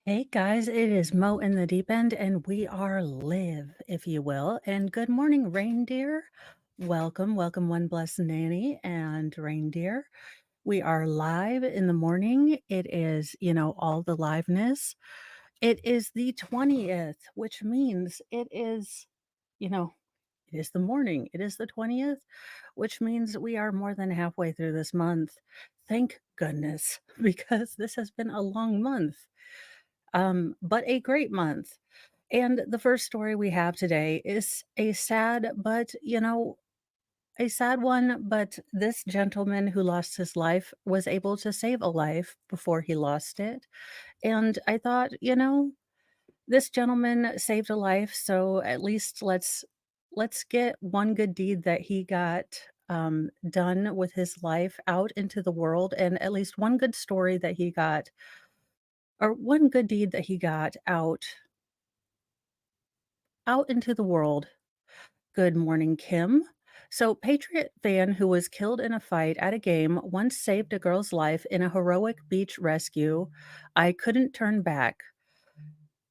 Hey guys, it is Mo in the deep end, and we are live, if you will. And good morning, reindeer. Welcome, welcome, one blessed nanny and reindeer. We are live in the morning. It is, all the liveness. It is the 20th, which means you know, it is the morning. It is the 20th, which means we are more than halfway through this month. Thank goodness, because this has been a long month, but a great month. And the first story we have today is a sad, a sad one. But this gentleman who lost his life was able to save a life before he lost it. And I thought, this gentleman saved a life, so at least let's get one good deed that he got done with his life out into the world, and at least one good story that he got, or one good deed that he got out into the world. Good morning, Kim. So, Patriot fan who was killed in a fight at a game once saved a girl's life in a heroic beach rescue. I couldn't turn back.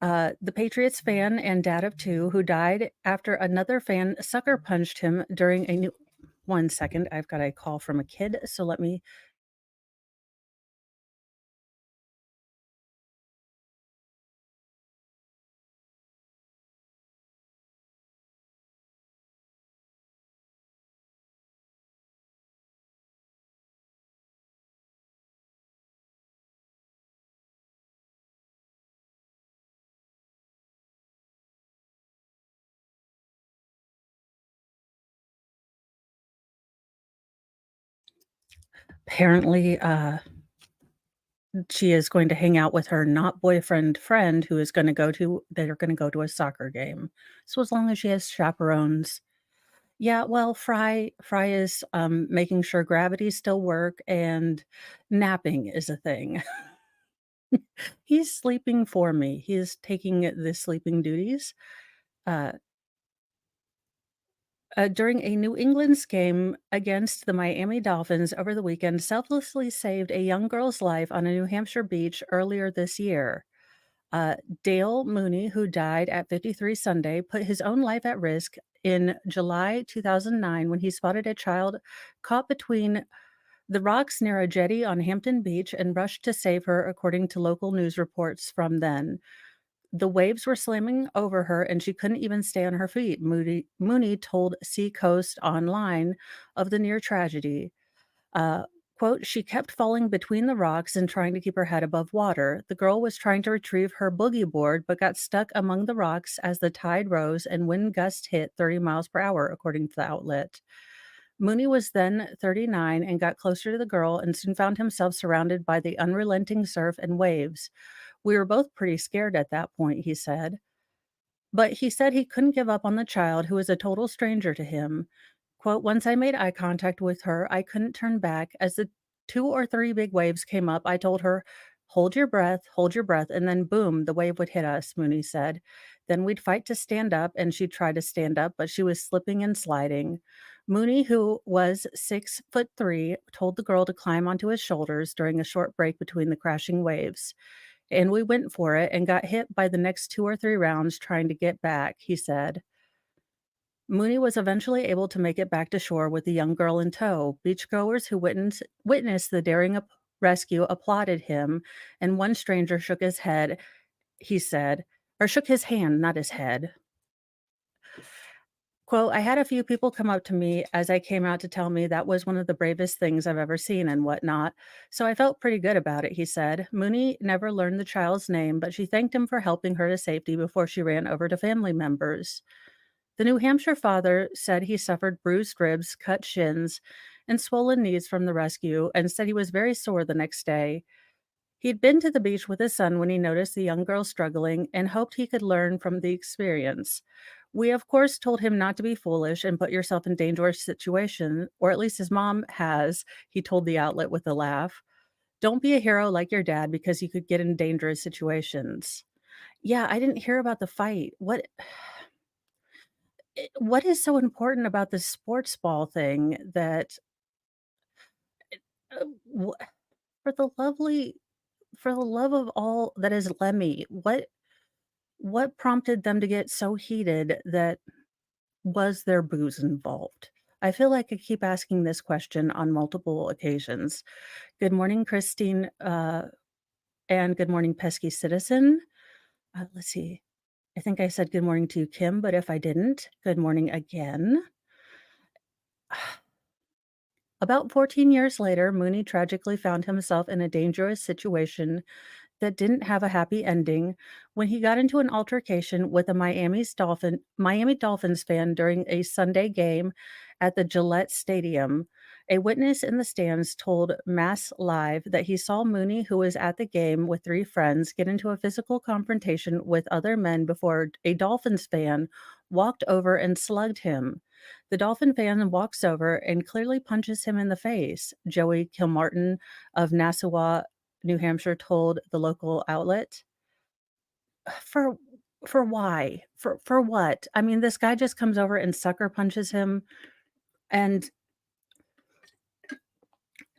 The Patriots fan and dad of two who died after another fan sucker punched him during a new. One second, I've got a call from a kid, so let me. Apparently, she is going to hang out with her not boyfriend friend who is going to go to that are going to go to a soccer game. So as long as she has chaperones. Yeah, well, Fry is, making sure gravity still work, and napping is a thing. He's sleeping for me. He is taking the sleeping duties. Uh, During a New England's game against the Miami Dolphins over the weekend, selflessly saved a young girl's life on a New Hampshire beach earlier this year. Uh, Dale Mooney, who died at 53 Sunday, put his own life at risk in July 2009 when he spotted a child caught between the rocks near a jetty on Hampton Beach and rushed to save her, according to local news reports from then. The waves were slamming over her and she couldn't even stay on her feet, Mooney told Seacoast Online of the near tragedy. Uh, Quote, she kept falling between the rocks and trying to keep her head above water. The girl was trying to retrieve her boogie board, but got stuck among the rocks as the tide rose and wind gusts hit 30 miles per hour, according to the outlet. Mooney was then 39 and got closer to the girl and soon found himself surrounded by the unrelenting surf and waves. We were both pretty scared at that point, he said. But he said he couldn't give up on the child who was a total stranger to him. Quote, once I made eye contact with her, I couldn't turn back. As the two or three big waves came up, I told her, hold your breath, and then boom, the wave would hit us, Mooney said. Then we'd fight to stand up, and she'd try to stand up, but she was slipping and sliding. Mooney, who was 6'3", told the girl to climb onto his shoulders during a short break between the crashing waves. And we went for it and got hit by the next two or three rounds trying to get back, he said. Mooney was eventually able to make it back to shore with the young girl in tow. Beachgoers who witnessed the daring rescue applauded him, and one stranger shook his head, he said, or shook his hand, not his head. Quote, I had a few people come up to me as I came out to tell me that was one of the bravest things I've ever seen and whatnot. So I felt pretty good about it, he said. Mooney never learned the child's name, but she thanked him for helping her to safety before she ran over to family members. The New Hampshire father said he suffered bruised ribs, cut shins, and swollen knees from the rescue, and said he was very sore the next day. He'd been to the beach with his son when he noticed the young girl struggling and hoped he could learn from the experience. We, of course, told him not to be foolish and put yourself in dangerous situation, or at least his mom has, he told the outlet with a laugh. Don't be a hero like your dad because you could get in dangerous situations. Yeah, I didn't hear about the fight. What is so important about this sports ball thing that, uh, wh for the lovely for the love of all that is Lemmy, what prompted them to get so heated that was there booze involved? I feel like I keep asking this question on multiple occasions. Good morning, Christine, and good morning, pesky citizen. Let's see. I think I said good morning to you, Kim, but if I didn't, good morning again. About 14 years later, Mooney tragically found himself in a dangerous situation that didn't have a happy ending when he got into an altercation with a Miami Dolphins fan during a Sunday game at the Gillette Stadium. A witness in the stands told Mass Live that he saw Mooney, who was at the game with three friends, get into a physical confrontation with other men before a Dolphins fan walked over and slugged him. The Dolphin fan walks over and clearly punches him in the face. Joey Kilmartin of Nassau, New Hampshire told the local outlet. For for why? For what? I mean, this guy just comes over and sucker punches him, and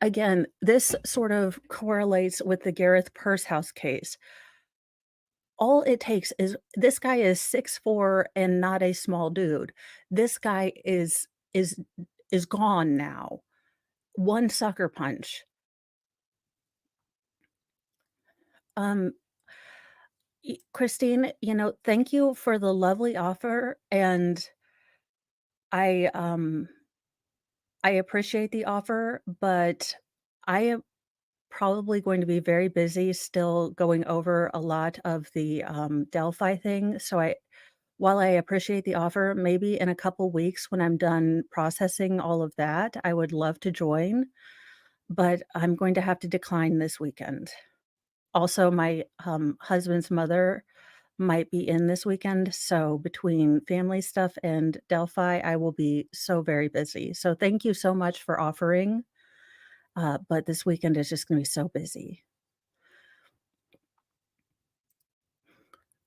again, this sort of correlates with the Gareth Pursehouse case. All it takes is this guy is 6'4" and not a small dude. This guy is gone now. One sucker punch. Um, Christine, thank you for the lovely offer, and I, um, I appreciate the offer, but I am probably going to be very busy still going over a lot of the, Delphi thing, so while I appreciate the offer, maybe in a couple weeks when I'm done processing all of that, I would love to join, but I'm going to have to decline this weekend. Also, my, husband's mother might be in this weekend, so between family stuff and Delphi, I will be so very busy. So thank you so much for offering, but this weekend is just gonna be so busy.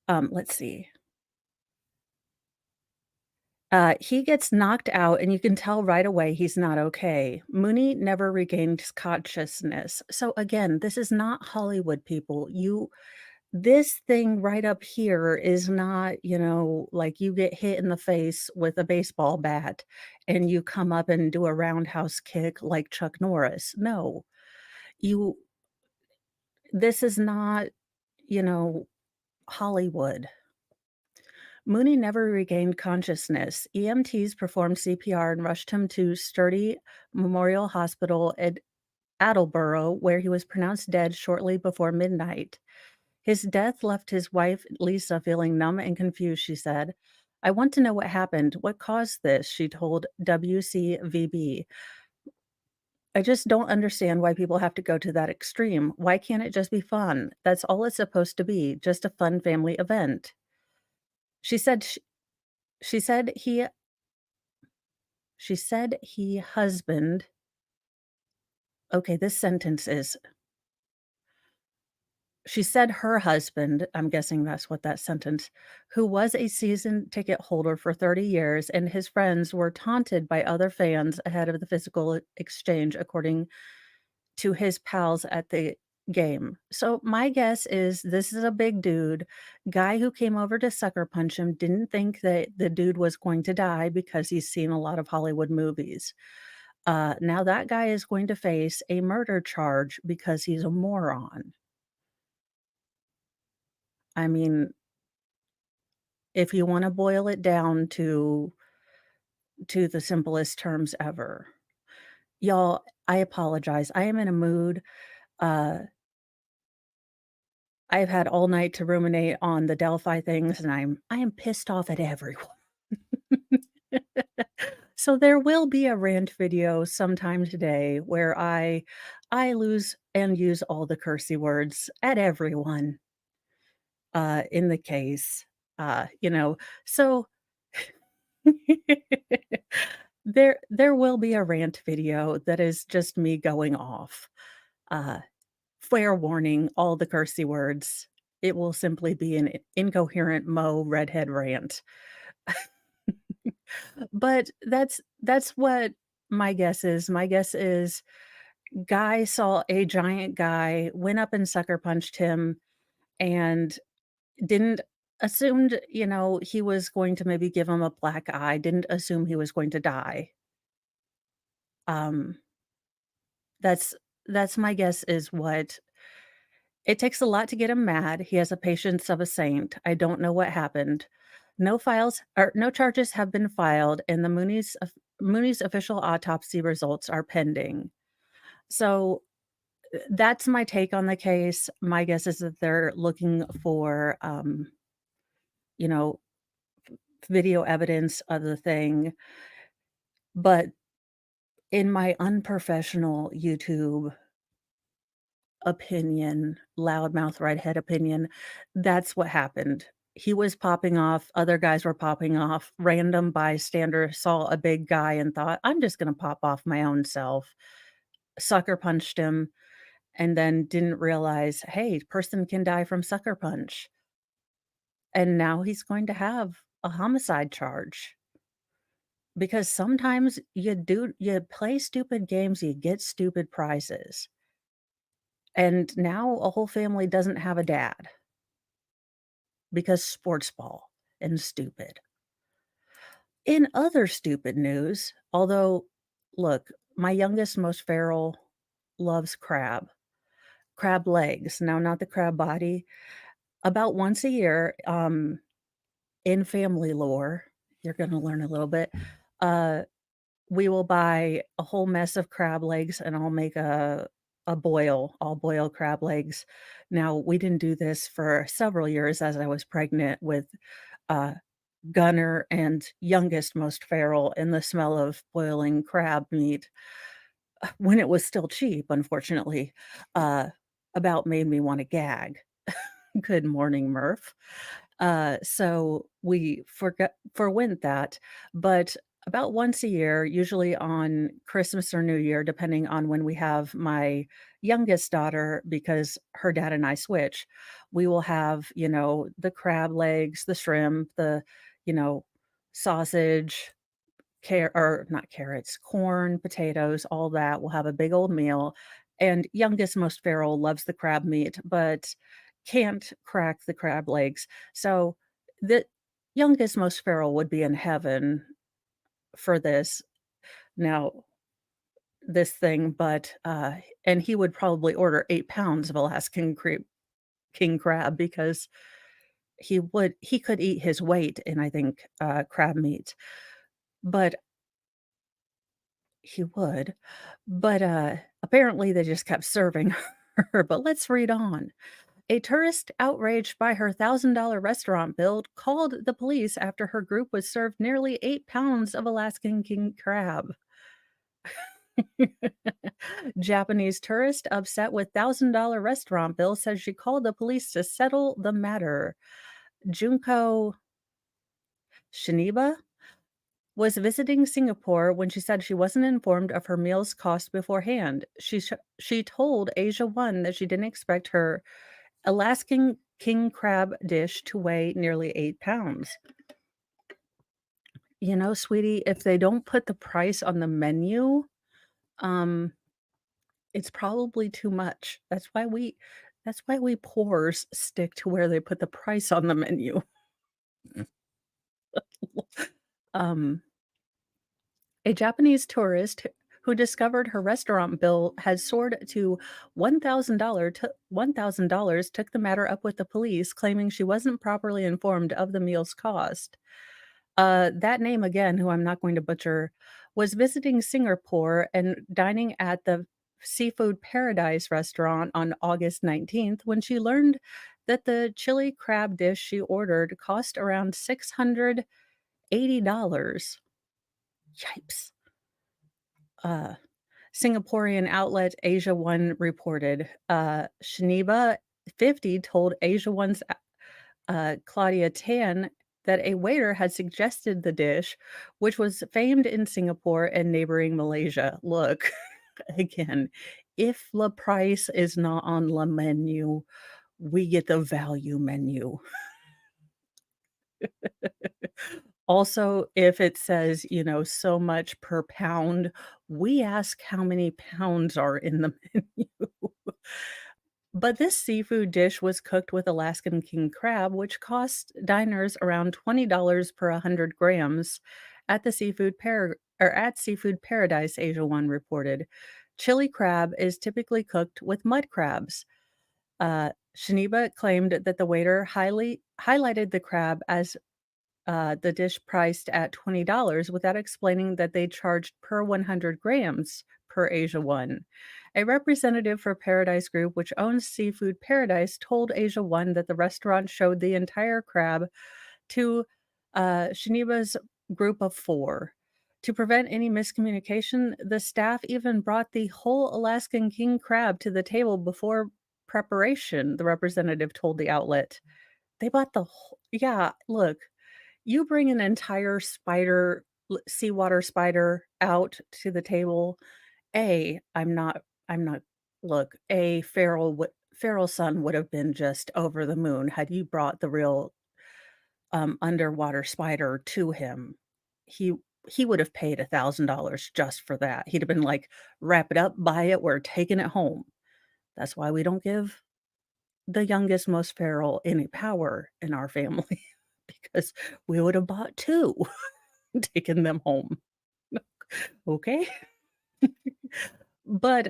Let's see. He gets knocked out, and you can tell right away he's not okay. Mooney never regained his consciousness. So again, this is not Hollywood, people. This thing right up here is not, like you get hit in the face with a baseball bat and you come up and do a roundhouse kick like Chuck Norris. No, you this is not, you know, Hollywood. Mooney never regained consciousness. EMTs performed CPR and rushed him to Sturdy Memorial Hospital at Attleboro, where he was pronounced dead shortly before midnight. His death left his wife, Lisa, feeling numb and confused, she said. I want to know what happened. What caused this? She told WCVB. I just don't understand why people have to go to that extreme. Why can't it just be fun? That's all it's supposed to be, just a fun family event. She said sh- she said he husband. Okay, this sentence is she said her husband, I'm guessing that's what that sentence, who was a season ticket holder for 30 years, and his friends were taunted by other fans ahead of the physical exchange, according to his pals at the game. So my guess is this is a big dude, guy who came over to sucker punch him, didn't think that the dude was going to die because he's seen a lot of Hollywood movies. Now that guy is going to face a murder charge because he's a moron. I mean, if you wanna boil it down to the simplest terms ever. Y'all, I apologize. I am in a mood. Uh, I've had all night to ruminate on the Delphi things, and I am pissed off at everyone. So there will be a rant video sometime today where I lose and use all the cursey words at everyone, in the case, you know, so there will be a rant video that is just me going off. Uh, Fair warning, all the cursey words. It will simply be an incoherent Mo redhead rant. But that's what my guess is. My guess is Guy saw a giant guy, went up and sucker punched him, and didn't assumed, he was going to maybe give him a black eye, didn't assume he was going to die. Um, that's that's my guess is what it takes a lot to get him mad. He has the patience of a saint. I don't know what happened. No charges have been filed, and the Mooney's official autopsy results are pending. So, that's my take on the case. My guess is that they're looking for, you know, video evidence of the thing, but in my unprofessional YouTube opinion, loudmouth redhead opinion, that's what happened. He was popping off, other guys were popping off, random bystander saw a big guy and thought, "I'm just gonna pop off my own self." Sucker punched him, and then didn't realize, "Hey, person can die from sucker punch." And now he's going to have a homicide charge because sometimes you play stupid games, you get stupid prizes. And now a whole family doesn't have a dad because sports ball and stupid. In other stupid news, although, look, my youngest, most feral, loves crab legs. Now, not the crab body. About once a year, in family lore, you're going to learn a little bit. Uh, we will buy a whole mess of crab legs and I'll make a boil. I'll boil crab legs. Now, we didn't do this for several years as I was pregnant with uh, Gunner and youngest, most feral, and the smell of boiling crab meat when it was still cheap, unfortunately, uh, about made me want to gag. Good morning, Murph. So we forwent that, but about once a year, usually on Christmas or New Year, depending on when we have my youngest daughter, because her dad and I switch, we will have, the crab legs, the shrimp, you know, sausage, or not carrots, corn, potatoes, all that. We'll have a big old meal. And youngest, most feral loves the crab meat, but can't crack the crab legs. So the youngest, most feral would be in heaven for this now, this thing, but and he would probably order 8 pounds of Alaskan king crab because he could eat his weight in, I think, crab meat. But he would. But, apparently they just kept serving her, but let's read on. A tourist outraged by her $1,000 restaurant bill called the police after her group was served nearly 8 pounds of Alaskan king crab. Japanese tourist upset with $1,000 restaurant bill says she called the police to settle the matter. Junko Shiniba was visiting Singapore when she said she wasn't informed of her meal's cost beforehand. She told Asia One that she didn't expect her Alaskan king crab dish to weigh nearly 8 pounds. Sweetie, if they don't put the price on the menu, um, it's probably too much. That's why we poors stick to where they put the price on the menu. Um, a Japanese tourist who discovered her restaurant bill had soared to $1,000 took the matter up with the police, claiming she wasn't properly informed of the meal's cost. That name again, who I'm not going to butcher, was visiting Singapore and dining at the Seafood Paradise restaurant on August 19th when she learned that the chili crab dish she ordered cost around $680. Yipes. Uh, Singaporean outlet Asia One reported. Shaniba 50 told Asia One's Claudia Tan that a waiter had suggested the dish, which was famed in Singapore and neighboring Malaysia. Look, again, if the price is not on the menu, we get the value menu. Also, if it says, so much per pound, we ask how many pounds are in the menu. But this seafood dish was cooked with Alaskan king crab, which cost diners around $20 per 100 grams at the at Seafood Paradise, Asia One reported. Chili crab is typically cooked with mud crabs. Shaniba claimed that the waiter highly highlighted the crab as the dish priced at $20 without explaining that they charged per 100 grams per Asia One. A representative for Paradise Group, which owns Seafood Paradise, told Asia One that the restaurant showed the entire crab to Shaniba's group of four. To prevent any miscommunication, the staff even brought the whole Alaskan king crab to the table before preparation, the representative told the outlet. They bought the whole, yeah, look, you bring an entire seawater spider out to the table. I'm not look, Farrell's son would have been just over the moon had you brought the real, underwater spider to him. He he would have paid $1,000 just for that. He'd have been like, "Wrap it up, buy it, we're taking it home." That's why we don't give the youngest, most feral any power in our family because we would have bought 2. Taking them home. Okay? But,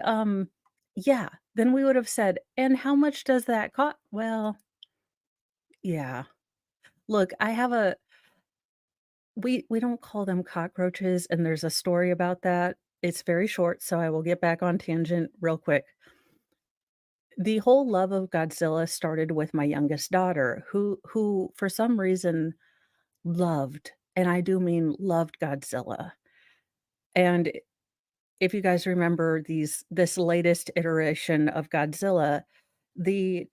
yeah, then we would have said, "And how much does that cost?" Well, yeah. Look, I have a we don't call them cockroaches, and there's a story about that. It's very short, so I will get back on tangent real quick. The whole love of Godzilla started with my youngest daughter, who for some reason loved, and I do mean loved Godzilla. And if you guys remember this latest iteration of Godzilla, the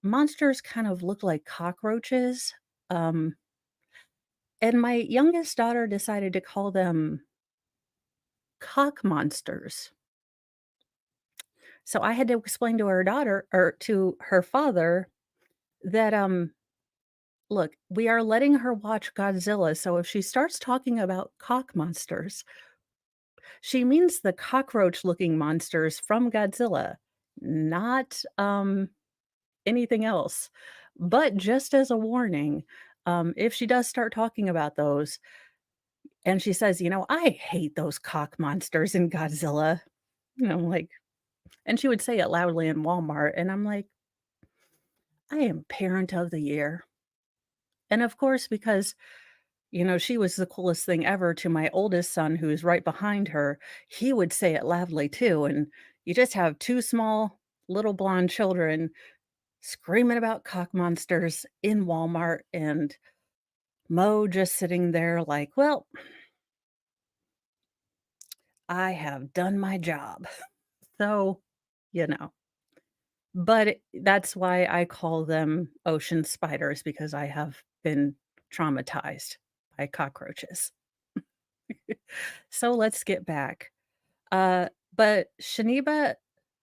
monsters kind of look like cockroaches, um, and my youngest daughter decided to call them cock monsters. So I had to explain to her daughter or to her father that, look, we are letting her watch Godzilla, so if she starts talking about cock monsters, she means the cockroach-looking monsters from Godzilla, not, anything else. But just as a warning, if she does start talking about those and she says, "I hate those cock monsters in Godzilla," like and she would say it loudly in Walmart, and I'm like, "I am parent of the year." And of course, because, she was the coolest thing ever to my oldest son who's right behind her, he would say it loudly too, and you just have 2 small little blonde children screaming about cock monsters in Walmart, and Mo just sitting there like, "Well, I have done my job." So, you know, that's why I call them ocean spiders because I have been traumatized by cockroaches. So let's get back. But Shaniba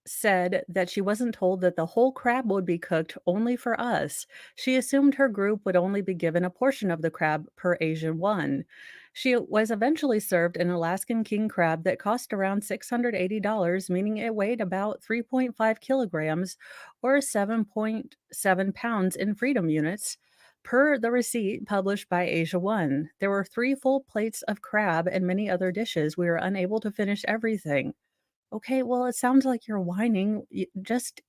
said that she wasn't told that the whole crab would be cooked only for us. She assumed her group would only be given a portion of the crab per Asian one. She was eventually served an Alaskan king crab that cost around $680, meaning it weighed about 3.5 kilograms or 7.7 pounds in freedom units. Per the receipt published by Asia One, there were 3 full plates of crab and many other dishes. We were unable to finish everything. Okay, well, it sounds like you're whining. Just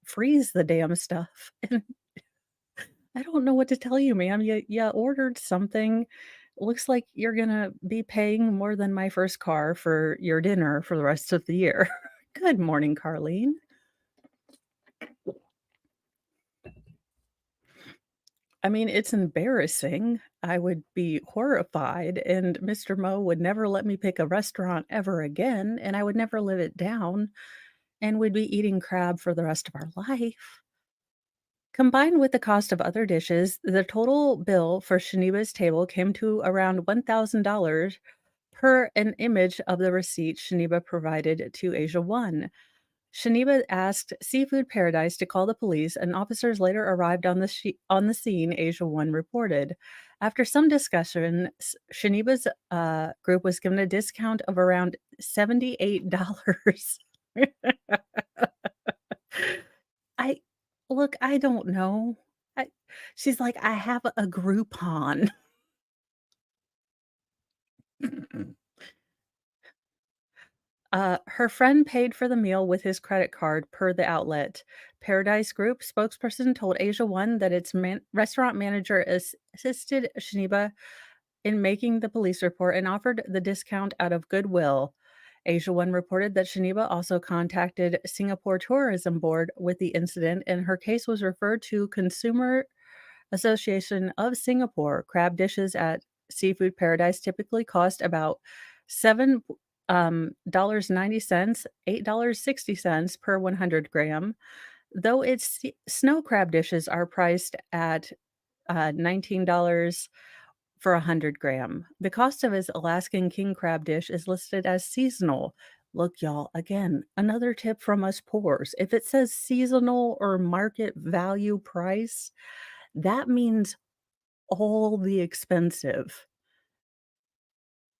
freeze the damn stuff. And I don't know what to tell you, ma'am. You ordered something. Looks like you're gonna be paying more than my first car for your dinner for the rest of the year. Good morning, Carlene. I mean, it's embarrassing. I would be horrified, and Mr. Mo would never let me pick a restaurant ever again, and I would never live it down, and we'd be eating crab for the rest of our life. Combined with the cost of other dishes, the total bill for Shaniba's table came to around $1,000 per an image of the receipt Shaniba provided to Asia One. Shaniba asked Seafood Paradise to call the police, and officers later arrived on the scene, Asia One reported. After some discussion, Shaniba's group was given a discount of around $78. I look, I don't know. I, she's like, I have a Groupon. Her friend paid for the meal with his credit card, per the outlet. Paradise Group spokesperson told Asia One that its restaurant manager assisted Shaniba in making the police report and offered the discount out of goodwill. Asia One reported that Shaniba also contacted Singapore Tourism Board with the incident, and her case was referred to Consumer Association of Singapore. Crab dishes at Seafood Paradise typically cost about seven dollars 90 cents, $8.60 per 100 gram, though its snow crab dishes are priced at $19 for 100 gram. The cost of his Alaskan king crab dish is listed as seasonal. Look, y'all, again, another tip from us poors. If it says seasonal or market value price, that means all the expensive.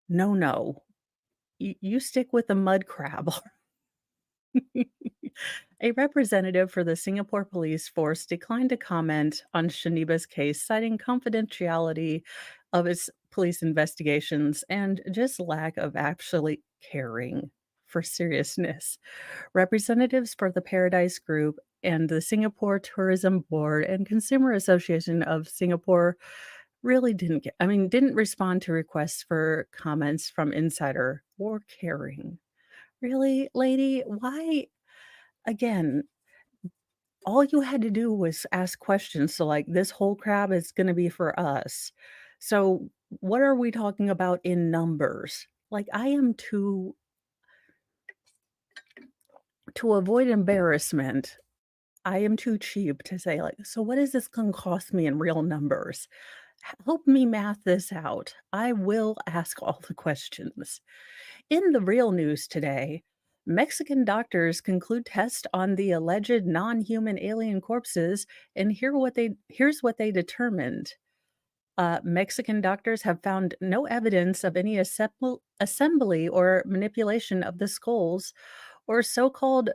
No, no. You stick with the mud crab. A representative for the Singapore police force declined to comment on Shaniba's case, citing confidentiality of its police investigations and just lack of actually caring for seriousness. Representatives for the Paradise Group and the Singapore Tourism Board and Consumer Association of Singapore really didn't respond to requests for comments from insider or caring. Really, lady? Why again, all you had to do was ask questions. So, like, this whole crab is gonna be for us. So, what are we talking about in numbers? Like, I am to avoid embarrassment, I am too cheap to say, like, "So what is this gonna cost me in real numbers? Help me math this out." I will ask all the questions. In the real news today, Mexican doctors conclude tests on the alleged non-human alien corpses, and here's what they determined. Mexican doctors have found no evidence of any assembly or manipulation of the skulls or so-called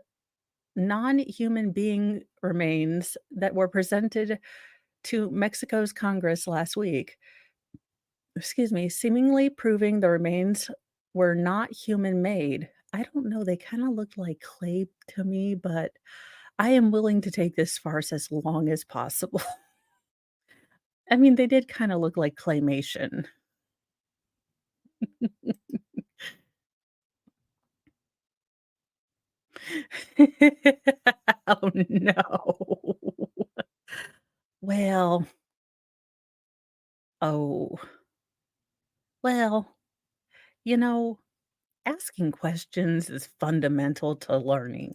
non-human being remains that were presented to Mexico's Congress last week. Excuse me, seemingly proving the remains were not human made. I don't know, they kinda looked like clay to me, but I am willing to take this farce as long as possible. I mean, they did kinda look like claymation. Oh, no. Well, oh, well, you know, asking questions is fundamental to learning.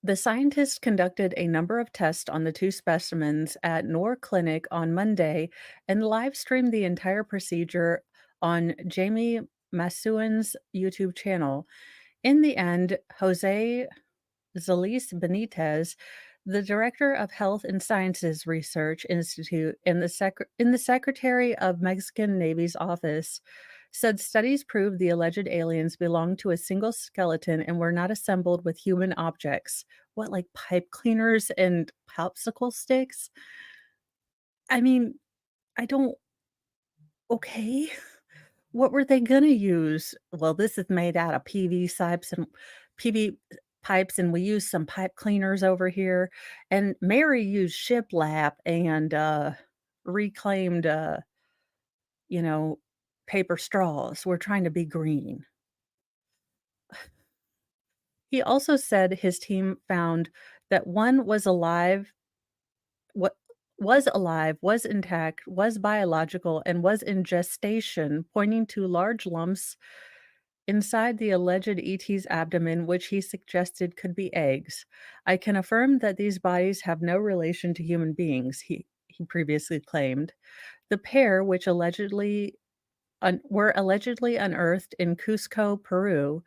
The scientists conducted a number of tests on the two specimens at Noor Clinic on Monday and live streamed the entire procedure on Jamie Masuin's YouTube channel. In the end, Jose Zalise Benitez, the director of Health and Sciences Research Institute in the Secretary of Mexican Navy's office, said studies proved the alleged aliens belonged to a single skeleton and were not assembled with human objects. What, like pipe cleaners and popsicle sticks? I mean, I don't okay. What were they gonna use? Well, this is made out of PV pipes, and we use some pipe cleaners over here. And Mary used shiplap and, reclaimed, you know, paper straws. We're trying to be green. He also said his team found that one what was intact, was biological, and was in gestation, pointing to large lumps inside the alleged ET's abdomen, which he suggested could be eggs. I can affirm that these bodies have no relation to human beings, he previously claimed. The pair, which were allegedly unearthed in Cusco, Peru,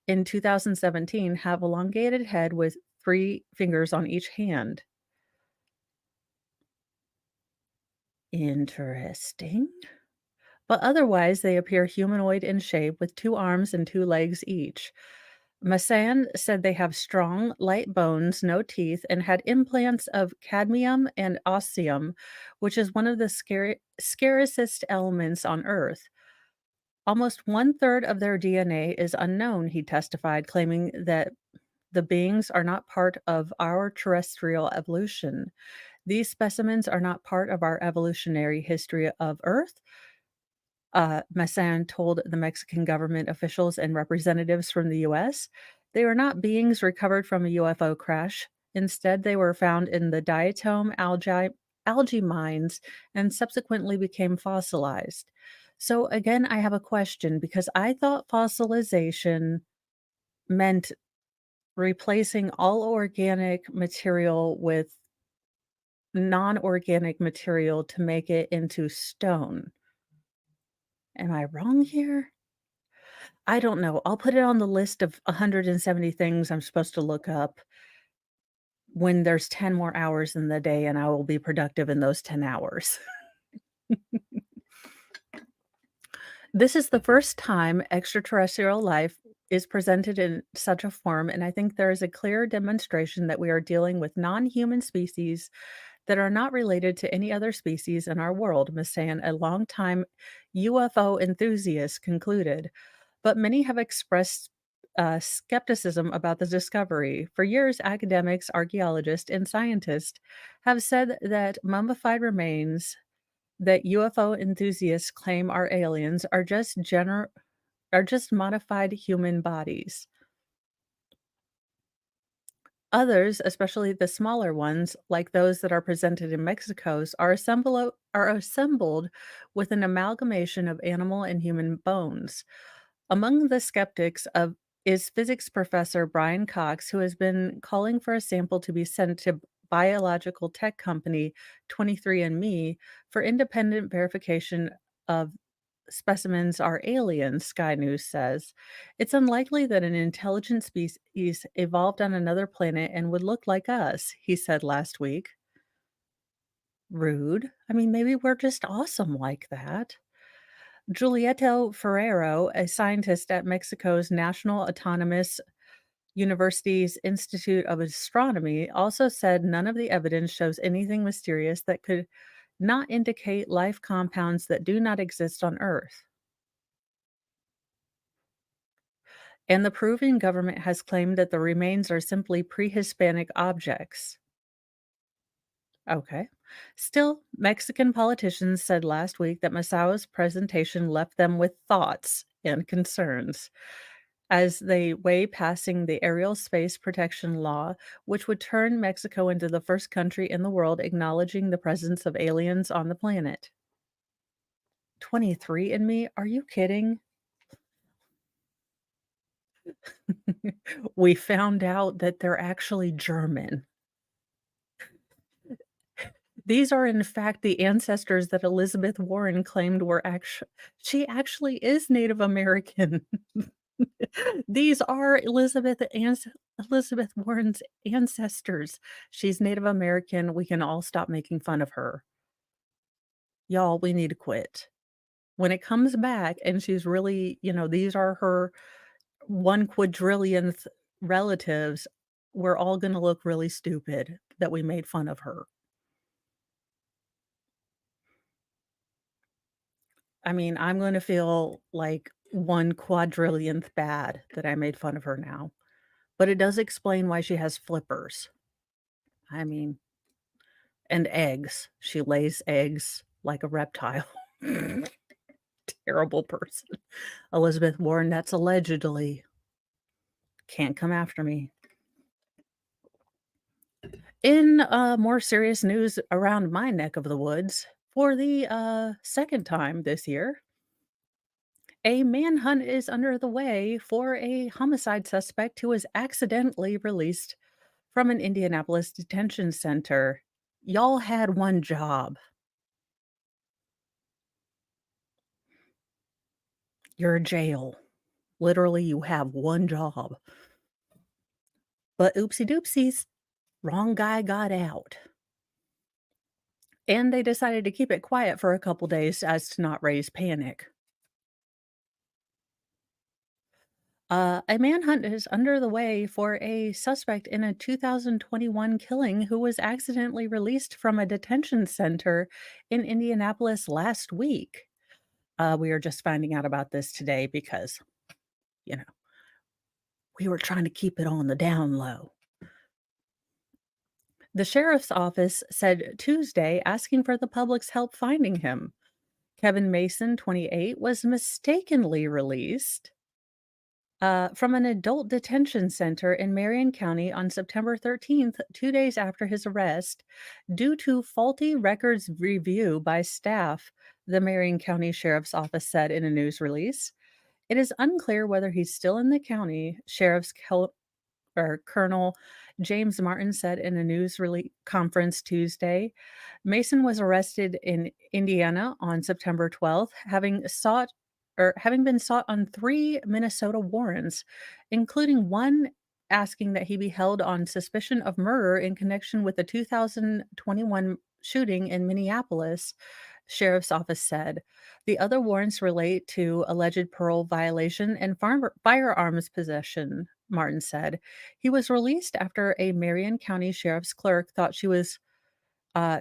in 2017 have elongated head with 3 fingers on each hand. Interesting. But otherwise, they appear humanoid in shape with 2 arms and 2 legs each. Masan said they have strong, light bones, no teeth, and had implants of cadmium and osmium, which is one of the scarcest elements on Earth. Almost one third of their DNA is unknown, he testified, claiming that the beings are not part of our terrestrial evolution. These specimens are not part of our evolutionary history of Earth, Masan told the Mexican government officials and representatives from the US. They were not beings recovered from a UFO crash. Instead, they were found in the diatom algae mines and subsequently became fossilized. So, again, I have a question because I thought fossilization meant replacing all organic material with non organic material to make it into stone. Am I wrong here? I don't know. I'll put it on the list of 170 things I'm supposed to look up when there's 10 more hours in the day, and I will be productive in those 10 hours. This is the first time extraterrestrial life is presented in such a form, and I think there is a clear demonstration that we are dealing with non-human species that are not related to any other species in our world, Ms. Sand, a longtime UFO enthusiast, concluded. But many have expressed skepticism about the discovery. For years, academics, archaeologists, and scientists have said that mummified remains that UFO enthusiasts claim are aliens are just modified human bodies. Others, especially the smaller ones, like those that are presented in Mexico's, are assembled with an amalgamation of animal and human bones. Among the skeptics of is physics professor Brian Cox, who has been calling for a sample to be sent to biological tech company 23andMe for independent verification of specimens are aliens, Sky News says. It's unlikely that an intelligent species evolved on another planet and would look like us, he said last week. Rude. I mean, maybe we're just awesome like that. Julieto Ferrero, a scientist at Mexico's National Autonomous University's Institute of Astronomy, also said none of the evidence shows anything mysterious that could not indicate life compounds that do not exist on Earth. And the Peruvian government has claimed that the remains are simply pre-Hispanic objects. Okay. Still, Mexican politicians said last week that Masao's presentation left them with thoughts and concerns as they weigh passing the aerial space protection law, which would turn Mexico into the first country in the world acknowledging the presence of aliens on the planet. 23andMe? Are you kidding? We found out that they're actually German. These are, in fact, the ancestors that Elizabeth Warren claimed were she actually is Native American. These are Elizabeth Warren's ancestors. She's Native American. We can all stop making fun of her. Y'all, we need to quit. When it comes back and she's really, these are her 1 quadrillionth relatives, we're all gonna look really stupid that we made fun of her. I mean, I'm gonna feel like 1 quadrillionth bad that I made fun of her now, but it does explain why she has flippers. I mean, and eggs. She lays eggs like a reptile. Terrible person. Elizabeth Warren, that's allegedly. Can't come after me. In, more serious news around my neck of the woods, for the, second time this year, a manhunt is under the way for a homicide suspect who was accidentally released from an Indianapolis detention center. Y'all had one job. Your jail. Literally, you have one job. But oopsie doopsies, wrong guy got out. And they decided to keep it quiet for a couple days as to not raise panic. A manhunt is under the way for a suspect in a 2021 killing who was accidentally released from a detention center in Indianapolis last week. We are just finding out about this today because, you know, we were trying to keep it on the down low. The sheriff's office said Tuesday asking for the public's help finding him. Kevin Mason, 28, was mistakenly released from an adult detention center in Marion County on September 13th, 2 days after his arrest, due to faulty records review by staff, the Marion County Sheriff's Office said in a news release. It is unclear whether he's still in the county, or Colonel James Martin said in a news conference Tuesday. Mason was arrested in Indiana on September 12th, having been sought on 3 Minnesota warrants, including one asking that he be held on suspicion of murder in connection with the 2021 shooting in Minneapolis, sheriff's office said. The other warrants relate to alleged parole violation and firearms possession, Martin said. He was released after a Marion County sheriff's clerk thought she was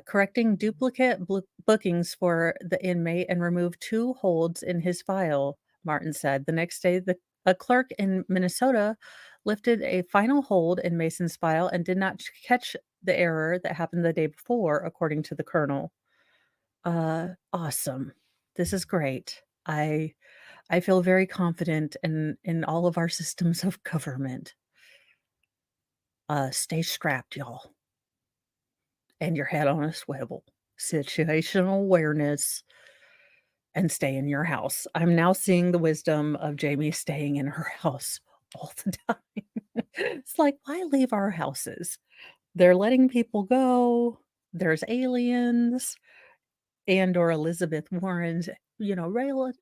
correcting duplicate bookings for the inmate and removed 2 holds in his file, Martin said. The next day, a clerk in Minnesota lifted a final hold in Mason's file and did not catch the error that happened the day before, according to the colonel. Awesome. This is great. I feel very confident in all of our systems of government. Stay strapped, y'all, and your head on a swivel. Situational awareness and stay in your house. I'm now seeing the wisdom of Jamie staying in her house all the time. It's like, why leave our houses? They're letting people go. There's aliens and or Elizabeth Warren's,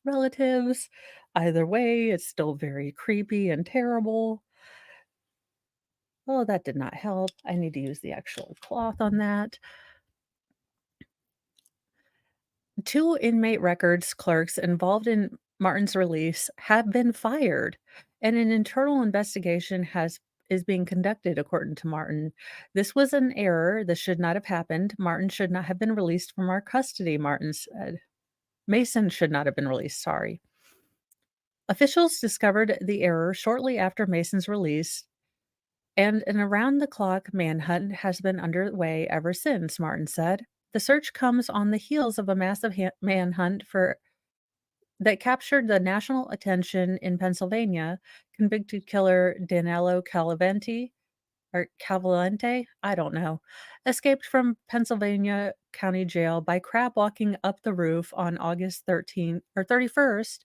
relatives. Either way, it's still very creepy and terrible. Oh, that did not help. I need to use the actual cloth on that. 2 inmate records clerks involved in Martin's release have been fired, and an internal investigation is being conducted, according to Martin. This was an error. This should not have happened. Martin should not have been released from our custody, Martin said. Mason should not have been released, sorry. Officials discovered the error shortly after Mason's release, and an around the clock manhunt has been underway ever since, Martin said. The search comes on the heels of a massive manhunt that captured the national attention in Pennsylvania. Convicted killer Danilo Cavalente, I don't know, escaped from Pennsylvania County Jail by crab walking up the roof on August 13th or 31st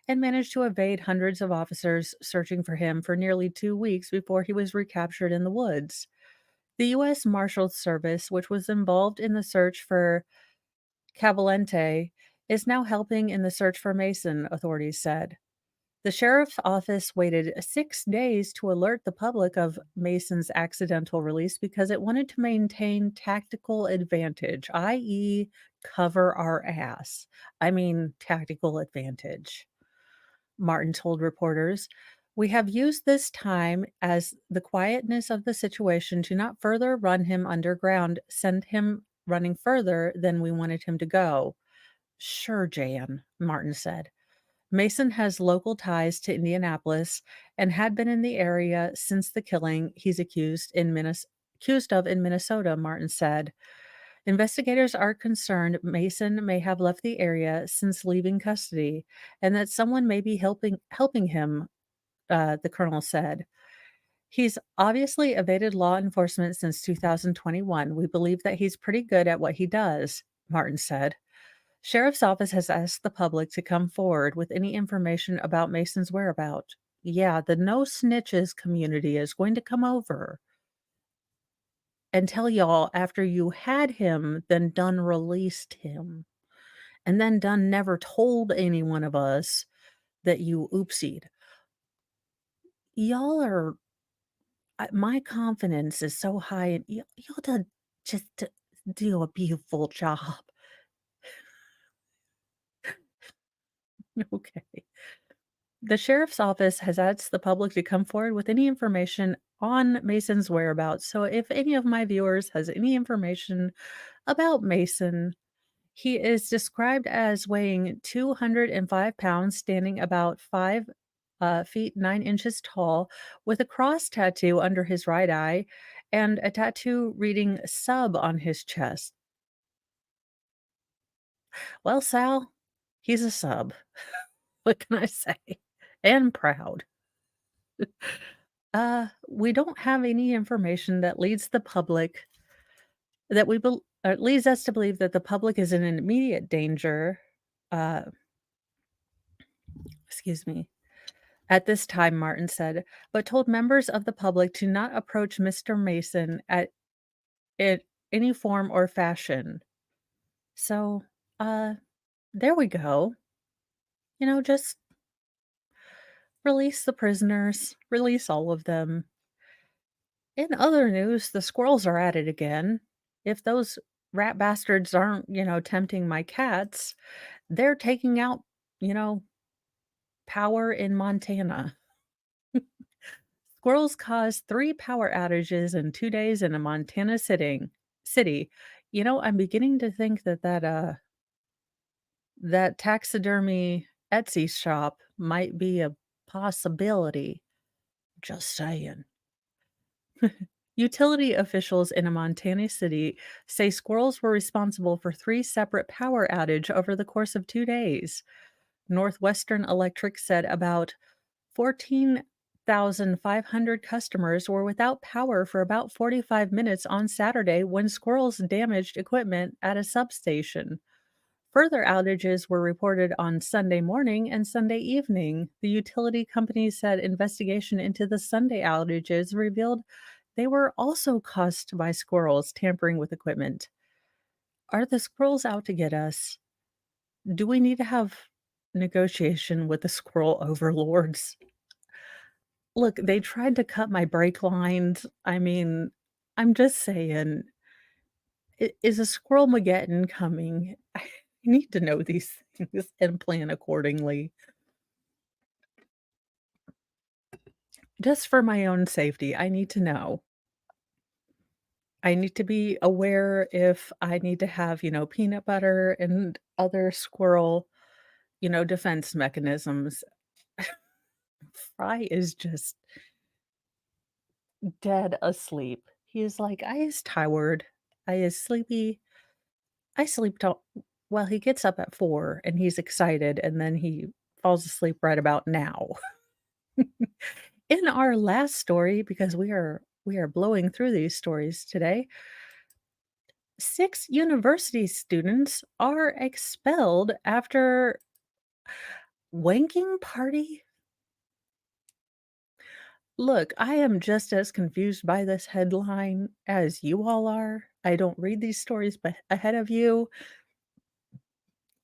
and managed to evade hundreds of officers searching for him for nearly 2 weeks before he was recaptured in the woods. The U.S. Marshals Service, which was involved in the search for Cavalente, is now helping in the search for Mason, authorities said. The sheriff's office waited 6 days to alert the public of Mason's accidental release because it wanted to maintain tactical advantage, i.e., cover our ass. I mean, tactical advantage. Martin told reporters, "We have used this time as the quietness of the situation to not further run him underground, send him running further than we wanted him to go." Sure, Jan, Martin said. Mason has local ties to Indianapolis and had been in the area since the killing he's accused of in Minnesota, Martin said. Investigators are concerned Mason may have left the area since leaving custody and that someone may be helping him, the colonel said. He's obviously evaded law enforcement since 2021. We believe that he's pretty good at what he does, Martin said. Sheriff's office has asked the public to come forward with any information about Mason's whereabouts. Yeah, the no snitches community is going to come over and tell y'all after you had him, then done released him, and then done never told any one of us that you oopsied. y'all are my confidence is so high, and y'all done just do a beautiful job. Okay. The sheriff's office has asked the public to come forward with any information on Mason's whereabouts. So if any of my viewers has any information about Mason, he is described as weighing 205 pounds, standing about 5 feet 9 inches tall, with a cross tattoo under his right eye and a tattoo reading sub on his chest. Well, Sal, he's a sub. What can I say? And proud. We don't have any information that leads the public that we bel leads us to believe that the public is in an immediate danger, uh, excuse me, at this time, Martin said, but told members of the public to not approach Mr. Mason in any form or fashion. So, uh, there we go. Just release the prisoners, release all of them. In other news, the squirrels are at it again. If those rat bastards aren't, tempting my cats, they're taking out, you know, power in Montana. Squirrels caused 3 power outages in 2 days in a Montana city. I'm beginning to think that taxidermy Etsy shop might be a possibility. Just saying. Utility officials in a Montana city say squirrels were responsible for 3 separate power outage over the course of 2 days. Northwestern Electric said about 14,500 customers were without power for about 45 minutes on Saturday when squirrels damaged equipment at a substation. Further outages were reported on Sunday morning and Sunday evening. The utility company said investigation into the Sunday outages revealed they were also caused by squirrels tampering with equipment. Are the squirrels out to get us? Do we need to have negotiation with the squirrel overlords? Look, they tried to cut my brake lines. I mean, I'm just saying, is a squirrel Mageddon coming? I need to know these things and plan accordingly. Just for my own safety, I need to know. I need to be aware if I need to have, peanut butter and other squirrel, defense mechanisms. Fry is just dead asleep. He is like, "I is tired. I is sleepy. I sleep till." Well, he gets up at 4 and he's excited, and then he falls asleep right about now. In our last story, because we are blowing through these stories today, 6 university students are expelled after wanking party. Look, I am just as confused by this headline as you all are. I don't read these stories but ahead of you.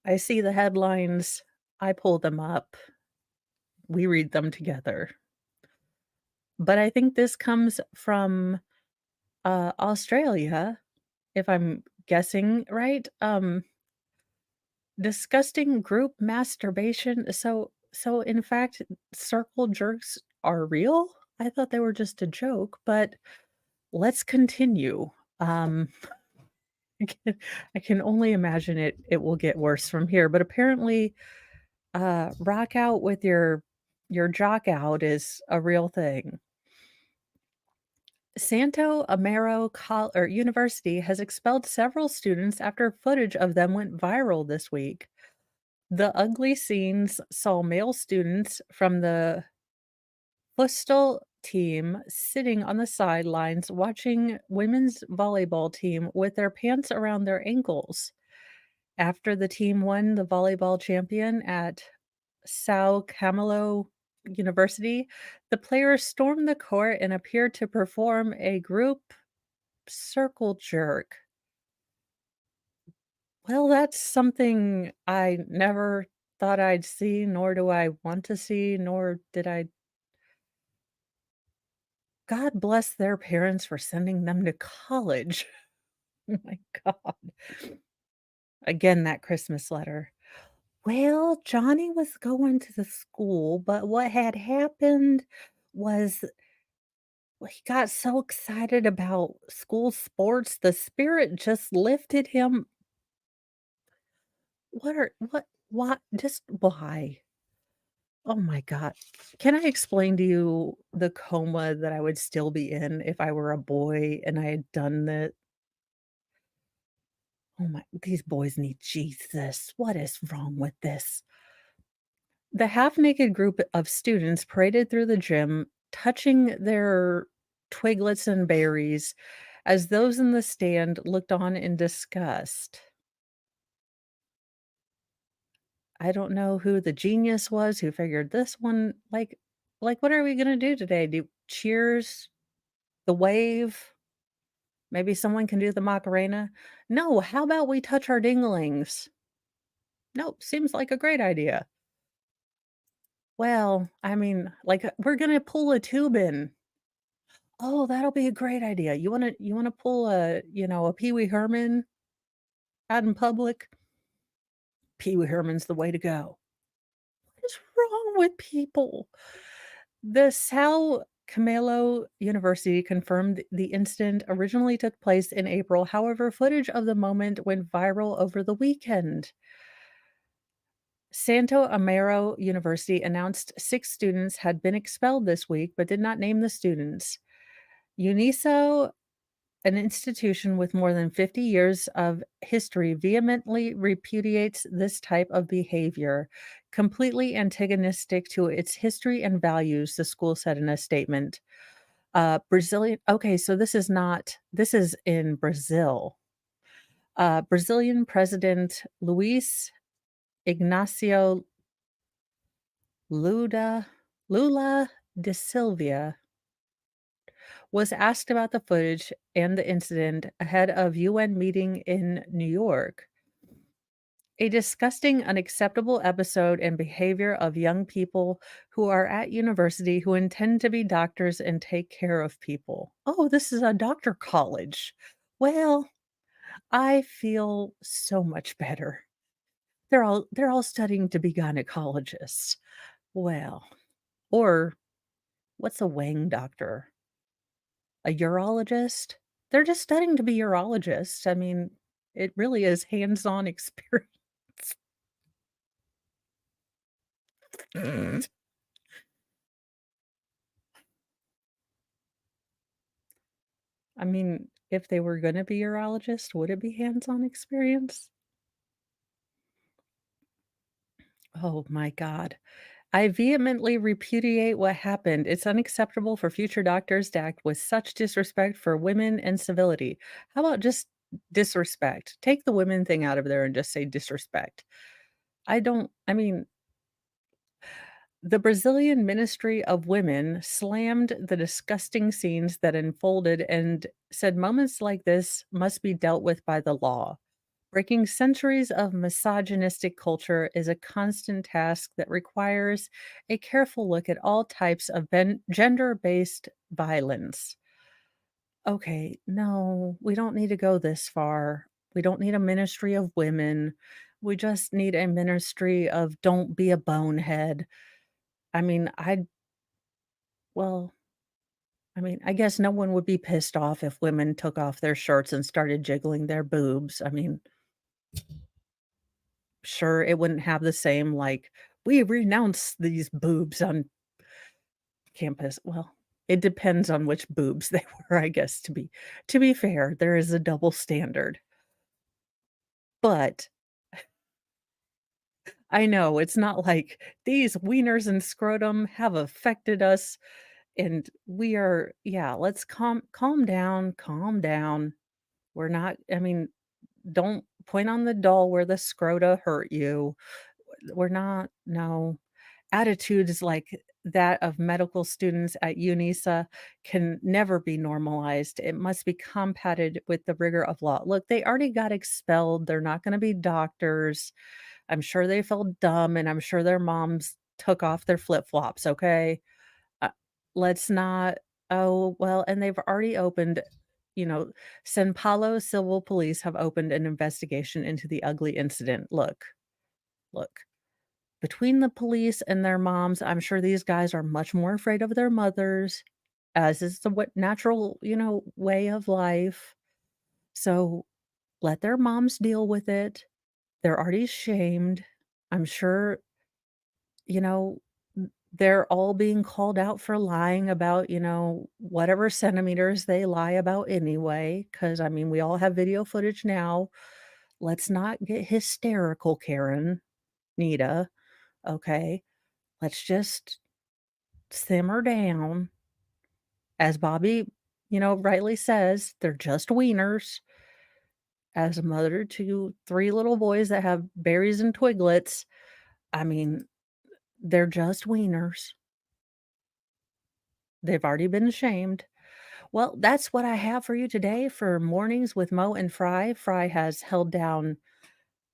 I see the headlines, I pull them up, we read them together. But I think this comes from, Australia, if I'm guessing right. Disgusting group masturbation. So in fact, circle jerks are real? I thought they were just a joke, but let's continue. Um, I can I can only imagine it will get worse from here, but apparently, rock out with your jock out is a real thing. Santo Amaro University has expelled several students after footage of them went viral this week. The ugly scenes saw male students from the Futsal team sitting on the sidelines watching women's volleyball team with their pants around their ankles. After the team won the volleyball champion at Sao Camilo University, the players stormed the court and appeared to perform a group circle jerk. Well, that's something I never thought I'd see, nor do I want to see, nor did I God bless their parents for sending them to college. Oh my god. Again, that Christmas letter. Well, Johnny was going to the school, but what had happened was he got so excited about school sports, the spirit just lifted him. What just why? Oh my god. Can I explain to you the coma that I would still be in if I were a boy and I had done that? Oh my, these boys need Jesus. What is wrong with this? The half-naked group of students paraded through the gym, touching their twiglets and berries as those in the stand looked on in disgust. I don't know who the genius was who figured this one what are we gonna do today? Do cheers, the wave? Maybe someone can do the Macarena? No, how about we touch our dinglings? Nope, seems like a great idea. Well, I mean, we're gonna pull a tube in. Oh, that'll be a great idea. You wanna pull a Pee Wee Herman out in public? Pee Wee Herman's the way to go. What is wrong with people? The São Camilo University confirmed the incident originally took place in April. However, footage of the moment went viral over the weekend. Santo Amaro University announced 6 students had been expelled this week, but did not name the students. UNISO, an institution with more than 50 years of history, vehemently repudiates this type of behavior, completely antagonistic to its history and values, the school said in a statement. Brazilian okay, so this is in Brazil. Brazilian President Luiz Ignacio Luda Lula da Silva was asked about the footage and the incident ahead of UN meeting in New York. A disgusting, unacceptable episode and behavior of young people who are at university who intend to be doctors and take care of people. Oh, this is a doctor college. Well, I feel so much better. They're all studying to be gynecologists. Well, or what's a Wang doctor? A urologist? They're just studying to be urologists. I mean, it really is hands-on experience. I mean, if they were gonna be urologist, would it be hands-on experience? Oh my god. I vehemently repudiate what happened. It's unacceptable for future doctors to act with such disrespect for women and civility. How about just disrespect? Take the women thing out of there and just say disrespect. I mean, the Brazilian Ministry of Women slammed the disgusting scenes that unfolded and said moments like this must be dealt with by the law. Breaking centuries of misogynistic culture is a constant task that requires a careful look at all types of gender based violence. Okay, no, we don't need to go this far. We don't need a ministry of women. We just need a ministry of don't be a bonehead. I mean, well, I guess no one would be pissed off if women took off their shirts and started jiggling their boobs. I mean, sure, it wouldn't have the same, "We renounce these boobs on campus." Well, it depends on which boobs they were, I guess, to be fair, there is a double standard. But I know it's not like these wieners and scrotum have affected us, and we are yeah, let's calm down, calm down. We're not I mean, don't point on the doll where the scrota hurt you. We're not no. Attitudes like that of medical students at UNISA can never be normalized. It must be combated with the rigor of law. Look, they already got expelled. They're not going to be doctors. I'm sure they felt dumb and I'm sure their moms took off their flip flops. Okay. Uh, let's not. Oh, well, and they've already opened, you know, San Paulo Civil Police have opened an investigation into the ugly incident. Look, between the police and their moms, I'm sure these guys are much more afraid of their mothers, as is the what natural, way of life. So let their moms deal with it. They're already shamed. I'm sure, you know, they're all being called out for lying about, whatever centimeters they lie about anyway. Because I mean, we all have video footage now. Let's not get hysterical, Karen, Nita, okay? Let's just simmer down. As Bobby, rightly says, they're just wieners. As a mother to 3 little boys that have berries and twiglets, I mean, they're just wieners. They've already been shamed. Well, that's what I have for you today for Mornings with Mo and Fry. Fry has held down,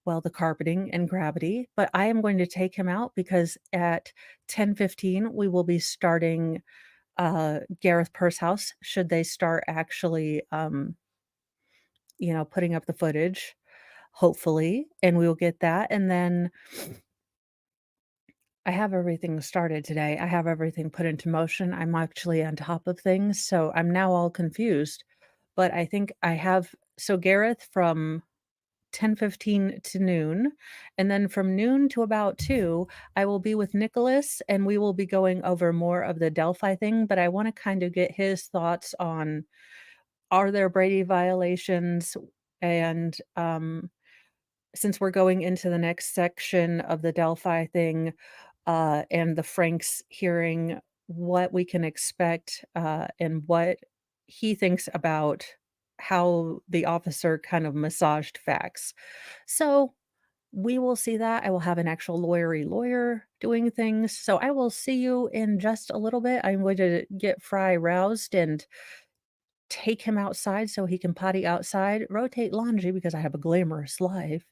well, the carpeting and gravity, but I am going to take him out because at 10:15 we will be starting, Gareth Pursehouse should they start actually, putting up the footage, hopefully, and we will get that, and then I have everything started today. I have everything put into motion. I'm actually on top of things, so I'm now all confused. But I think I have so Gareth from 10:15 to noon, and then from noon to about 2, I will be with Nicholas, and we will be going over more of the Delphi thing, but I wanna kind of get his thoughts on, are there Brady violations? And, since we're going into the next section of the Delphi thing, and the Franks hearing what we can expect, and what he thinks about how the officer kind of massaged facts. So, we will see that. I will have an actual lawyery lawyer doing things. So, I will see you in just a little bit. I'm going to get Fry roused and take him outside so he can potty outside, rotate laundry because I have a glamorous life,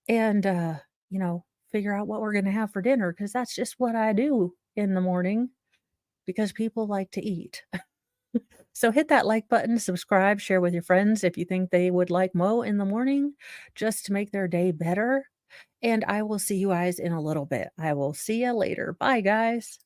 and, you know, figure out what we're gonna have for dinner because that's just what I do in the morning because people like to eat. So hit that like button, subscribe, share with your friends if you think they would like Mo in the morning just to make their day better, and I will see you guys in a little bit. I will see you later. Bye, guys.